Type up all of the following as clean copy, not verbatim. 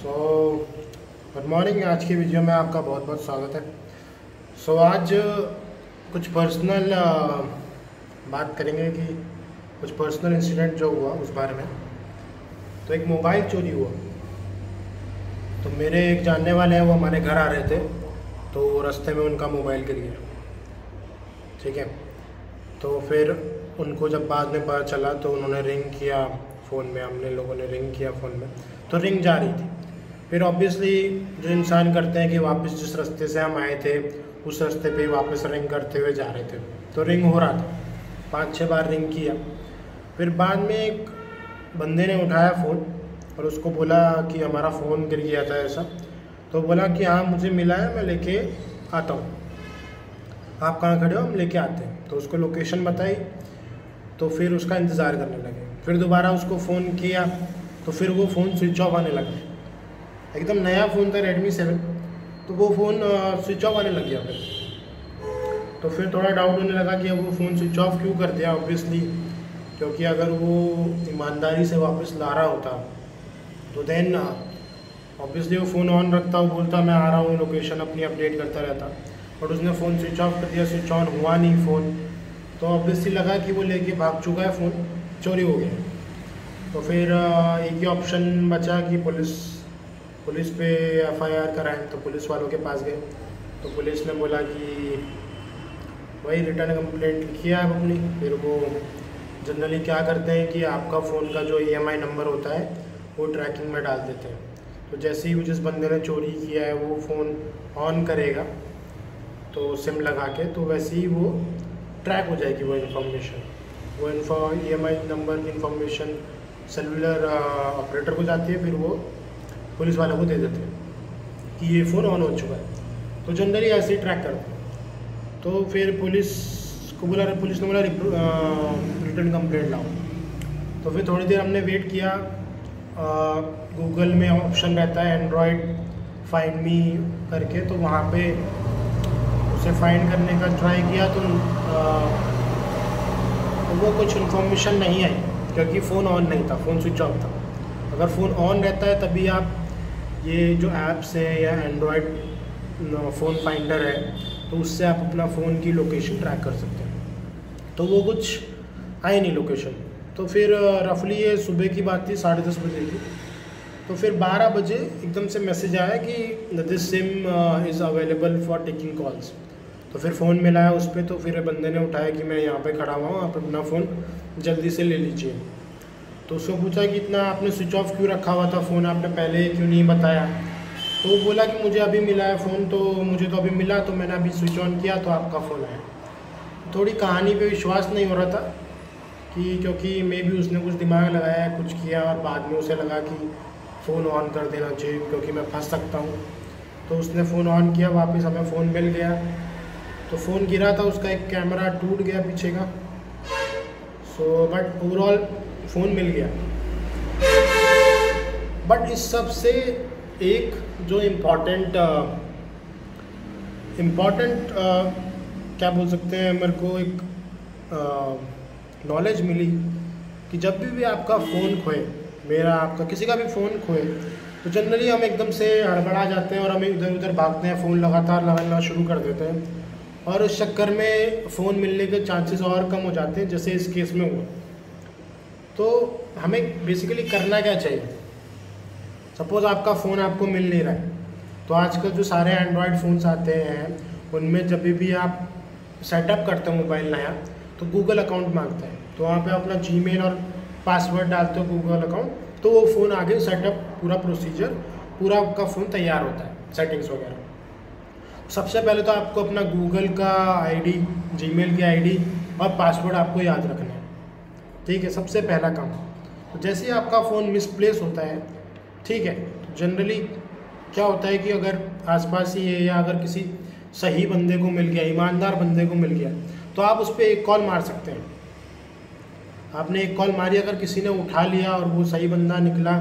So good morning. आज की video में आपका बहुत बहुत स्वागत है। आज कुछ पर्सनल बात करेंगे कि कुछ पर्सनल इंसिडेंट जो हुआ उस बारे में। तो एक मोबाइल चोरी हुआ। तो मेरे एक जानने वाले हैं, वो हमारे घर आ रहे थे, तो रास्ते में उनका मोबाइल गिर गया। ठीक है, तो फिर उनको जब बाद में पता चला तो उन्होंने रिंग किया फ़ोन में, हमने लोगों ने रिंग किया फ़ोन में, तो रिंग जा रही थी। फिर ऑब्वियसली जो इंसान करते हैं कि वापस जिस रास्ते से हम आए थे उस रास्ते पे वापस रिंग करते हुए जा रहे थे, तो रिंग हो रहा था। 5-6 बार रिंग किया। फिर बाद में एक बंदे ने उठाया फ़ोन और उसको बोला कि हमारा फ़ोन गिर गया था ऐसा। तो बोला कि हाँ मुझे मिला है, मैं लेके आता हूँ, आप कहाँ खड़े हो, हम लेके आते हैं। तो उसको लोकेशन बताई, तो फिर उसका इंतज़ार करने लगे। फिर दोबारा उसको फ़ोन किया तो फिर वो फ़ोन स्विच ऑफ आने लगा। एकदम नया फ़ोन था Redmi 7, तो वो फ़ोन स्विच ऑफ आने लग गया। फिर तो फिर थोड़ा डाउट होने लगा कि अब वो फ़ोन स्विच ऑफ क्यों कर दिया। ऑब्वियसली क्योंकि अगर वो ईमानदारी से वापस ला रहा होता तो देन ऑब्वियसली वो फ़ोन ऑन रखता, वो बोलता मैं आ रहा हूँ, लोकेशन अपनी अपडेट करता रहता। बट उसने फ़ोन स्विच ऑफ कर दिया, स्विच ऑन हुआ नहीं फ़ोन। तो ऑब्वियसली लगा कि वो लेके भाग चुका है, फ़ोन चोरी हो गया। तो फिर एक ही ऑप्शन बचा कि पुलिस पे FIR कराएं। तो पुलिस वालों के पास गए, तो पुलिस ने बोला कि वही रिटर्न कंप्लेंट लिखी है आप अपनी। फिर वो जनरली क्या करते हैं कि आपका फ़ोन का जो EMI नंबर होता है वो ट्रैकिंग में डाल देते हैं। तो जैसे ही जिस बंदे ने चोरी किया है वो फ़ोन ऑन करेगा तो सिम लगा के, तो वैसे ही वो ट्रैक हो जाएगी वो इन्फॉर्मेशन। वो EMI नंबर की इन्फॉर्मेशन सेलुलर ऑपरेटर को जाती है, फिर वो पुलिस वालों को दे देते हैं कि ये फ़ोन ऑन हो चुका है। तो जनरली ऐसे ही ट्रैक करते हैं। तो फिर पुलिस ने बोला रिटर्न कंप्लेंट लाओ। तो फिर थोड़ी देर हमने वेट किया। गूगल में ऑप्शन रहता है एंड्रॉयड फाइंड मी करके, तो वहाँ पे उसे फाइंड करने का ट्राई किया तो वो कुछ इन्फॉर्मेशन नहीं आई, क्योंकि फ़ोन ऑन नहीं था, फ़ोन स्विच ऑफ था। अगर फ़ोन ऑन रहता है तभी आप ये जो ऐप्स है या एंड्रॉयड फ़ोन फाइंडर है, तो उससे आप अपना फ़ोन की लोकेशन ट्रैक कर सकते हैं। तो वो कुछ आई नहीं लोकेशन। तो फिर रफली ये सुबह की बात थी, 10:30 बजे की। तो फिर 12 बजे एकदम से मैसेज आया कि this SIM is available for taking calls. तो फिर फ़ोन मिलाया उस पर, तो फिर बंदे ने उठाया कि मैं यहाँ पे खड़ा हुआ हूँ, आप अपना फ़ोन जल्दी से ले लीजिए। तो उसको पूछा कि इतना आपने स्विच ऑफ क्यों रखा हुआ था फ़ोन, आपने पहले क्यों नहीं बताया। तो वो बोला कि मुझे अभी मिला है फ़ोन, तो मुझे तो अभी मिला, तो मैंने अभी स्विच ऑन किया तो आपका फ़ोन आया। थोड़ी कहानी पे विश्वास नहीं हो रहा था कि क्योंकि मे भी उसने कुछ दिमाग लगाया, कुछ किया और बाद में उसे लगा कि फ़ोन ऑन कर देना चाहिए क्योंकि मैं फंस सकता हूँ। तो उसने फ़ोन ऑन किया, वापस हमें फ़ोन मिल गया। तो फ़ोन गिरा था, उसका एक कैमरा टूट गया पीछे का। बट ओवरऑल फ़ोन मिल गया। बट इस सब से एक जो इम्पॉर्टेंट क्या बोल सकते हैं, मेरे को एक नॉलेज मिली कि जब भी आपका फ़ोन खोए, मेरा आपका किसी का भी फ़ोन खोए, तो जनरली हम एकदम से हड़बड़ा जाते हैं और हम इधर उधर भागते हैं, फ़ोन लगातार लगाना शुरू कर देते हैं और उस चक्कर में फ़ोन मिलने के चांसेस और कम हो जाते हैं, जैसे इस केस में हुआ। तो हमें बेसिकली करना क्या चाहिए। सपोज़ आपका फ़ोन आपको मिल नहीं रहा है, तो आजकल जो सारे एंड्रॉयड फ़ोन्स आते हैं उनमें जब भी आप सेटअप करते हो मोबाइल नया, तो गूगल अकाउंट मांगता है। तो वहाँ पे अपना जीमेल और पासवर्ड डालते हो गूगल अकाउंट, तो वो फ़ोन आगे सेटअप पूरा प्रोसीजर पूरा आपका फ़ोन तैयार होता है, सेटिंग्स वगैरह। सबसे पहले तो आपको अपना गूगल का ID, जीमेल की ID और पासवर्ड आपको याद रखना है। ठीक है, सबसे पहला काम। तो जैसे ही आपका फ़ोन मिसप्लेस होता है, ठीक है, तो जनरली क्या होता है कि अगर आसपास ही है या अगर किसी सही बंदे को मिल गया, ईमानदार बंदे को मिल गया, तो आप उस पर एक कॉल मार सकते हैं। आपने एक कॉल मारी, अगर किसी ने उठा लिया और वो सही बंदा निकला,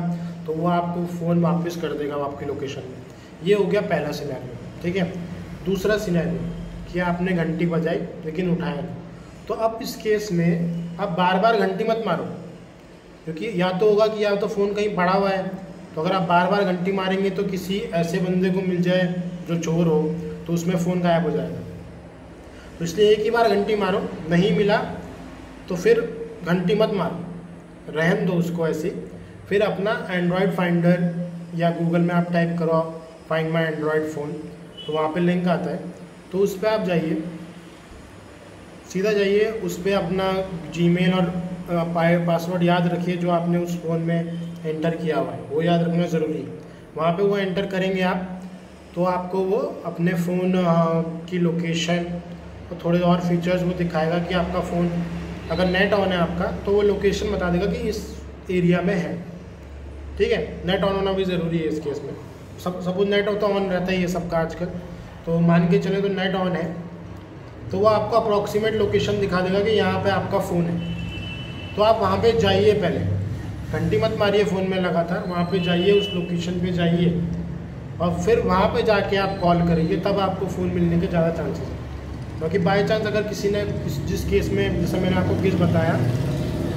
तो वो आपको फ़ोन वापस कर देगा आपकी लोकेशन में। ये हो गया पहला सिनेरियो। ठीक है, दूसरा सिनेरियो कि आपने घंटी बजाई लेकिन उठाया नहीं। तो अब इस केस में आप बार बार घंटी मत मारो, क्योंकि या तो होगा कि या तो फ़ोन कहीं पड़ा हुआ है तो अगर आप बार बार घंटी मारेंगे तो किसी ऐसे बंदे को मिल जाए जो चोर हो, तो उसमें फ़ोन गायब हो जाएगा। तो इसलिए एक ही बार घंटी मारो, नहीं मिला तो फिर घंटी मत मारो, रहन दो उसको ऐसे। फिर अपना एंड्रॉयड फाइंडर या गूगल में आप टाइप करो फाइंड माई एंड्रॉयड फ़ोन, तो वहाँ पे लिंक आता है, तो उस पर आप जाइए, सीधा जाइए उस पर अपना जीमेल और पासवर्ड याद रखिए जो आपने उस फ़ोन में एंटर किया हुआ है, वो याद रखना ज़रूरी है। वहाँ पे वो एंटर करेंगे आप, तो आपको वो अपने फ़ोन की लोकेशन और थोड़े और फीचर्स वो दिखाएगा कि आपका फ़ोन अगर नेट ऑन है आपका, तो वो लोकेशन बता देगा कि इस एरिया में है। ठीक है, नेट ऑन होना भी ज़रूरी है इस केस में। सपोज नेट हो तो ऑन रहता ही है सबका आजकल, तो मान के चले तो नेट ऑन है, तो वो आपको अप्रॉक्सीमेट लोकेशन दिखा देगा कि यहाँ पे आपका फ़ोन है। तो आप वहाँ पे जाइए, पहले घंटी मत मारिए फ़ोन में लगातार, वहाँ पे जाइए, उस लोकेशन पे जाइए और फिर वहाँ पे जाके आप कॉल करिए, तब आपको फ़ोन मिलने के ज़्यादा चांसेस हैं। क्योंकि बाई चांस अगर किसी ने जिस केस में, जैसे मैंने आपको केस बताया,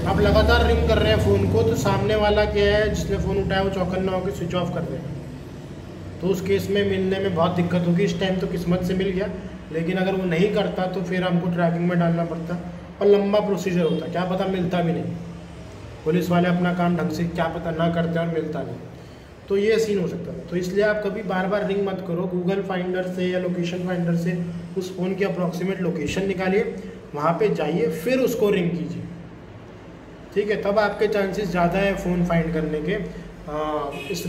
आप लगातार रिंग कर रहे हैं फ़ोन को, तो सामने वाला क्या है, जिसने फ़ोन उठाया वो चौकन्ना होकर स्विच ऑफ कर देगा, तो उस केस में मिलने में बहुत दिक्कत होगी। इस टाइम तो किस्मत से मिल गया, लेकिन अगर वो नहीं करता तो फिर हमको ट्रैकिंग में डालना पड़ता और लंबा प्रोसीजर होता, क्या पता मिलता भी नहीं। पुलिस वाले अपना काम ढंग से क्या पता ना करते और मिलता नहीं, तो ये सीन हो सकता है। तो इसलिए आप कभी बार बार रिंग मत करो, गूगल फाइंडर से या लोकेशन फाइंडर से उस फ़ोन की अप्रॉक्सीमेट लोकेशन निकालिए, वहाँ पे जाइए, फिर उसको रिंग कीजिए। ठीक है, तब आपके चांसेस ज़्यादा है फ़ोन फाइंड करने के, इस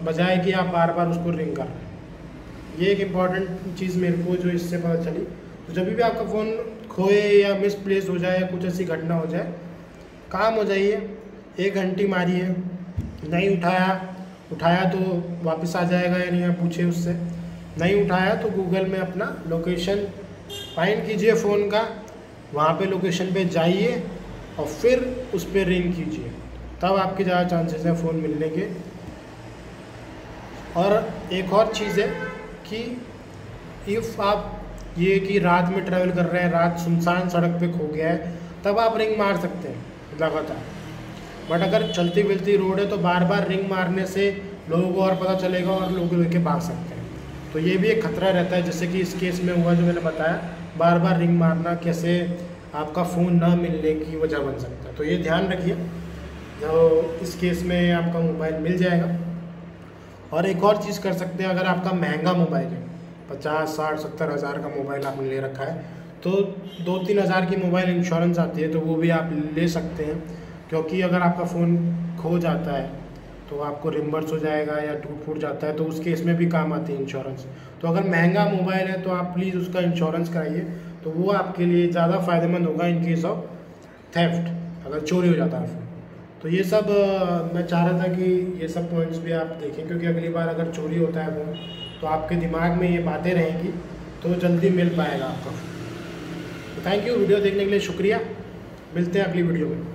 बजाय कि आप बार बार उसको रिंग कर रहे हैं। ये एक इम्पॉर्टेंट चीज़ मेरे को जो इससे पता चली। तो जब भी आपका फ़ोन खोए या मिसप्लेस हो जाए या कुछ ऐसी घटना हो जाए, काम हो जाइए, एक घंटी मारिए, नहीं उठाया तो वापस आ जाएगा या नहीं, आप पूछिए उससे। नहीं उठाया तो गूगल में अपना लोकेशन फाइंड कीजिए फ़ोन का, वहाँ पे लोकेशन पे जाइए और फिर उस पर रिंग कीजिए, तब आपके ज़्यादा चांसेस हैं फ़ोन मिलने के। और एक और चीज़ है कि इफ़ आप ये कि रात में ट्रैवल कर रहे हैं, रात सुनसान सड़क पे खो गया है, तब आप रिंग मार सकते हैं लगातार। बट अगर चलती फिरती रोड है तो बार बार रिंग मारने से लोगों को और पता चलेगा और लोग लेके भाग सकते हैं, तो ये भी एक खतरा रहता है। जैसे कि इस केस में हुआ जो मैंने बताया, बार बार रिंग मारना कैसे आपका फ़ोन ना मिलने की वजह बन सकता है, तो ये ध्यान रखिए। तो इस केस में आपका मोबाइल मिल जाएगा। और एक और चीज़ कर सकते हैं, अगर आपका महंगा मोबाइल है, 50, 60, 70 हज़ार का मोबाइल आपने ले रखा है, तो 2-3 हज़ार की मोबाइल इंश्योरेंस आती है, तो वो भी आप ले सकते हैं। क्योंकि अगर आपका फ़ोन खो जाता है तो आपको रिम्बर्स हो जाएगा या टूट फूट जाता है, तो उस केस में भी काम आती है इंश्योरेंस। तो अगर महंगा मोबाइल है तो आप प्लीज़ उसका इंश्योरेंस कराइए, तो वो आपके लिए ज़्यादा फ़ायदेमंद होगा इन केस ऑफ थेफ्ट, अगर चोरी हो जाता है फ़ोन। तो ये सब मैं चाह रहा था कि ये सब पॉइंट्स भी आप देखें, क्योंकि अगली बार अगर चोरी होता है फ़ोन तो आपके दिमाग में ये बातें रहेंगी, तो जल्दी मिल पाएगा आपका। तो थैंक यू, वीडियो देखने के लिए शुक्रिया, मिलते हैं अगली वीडियो में।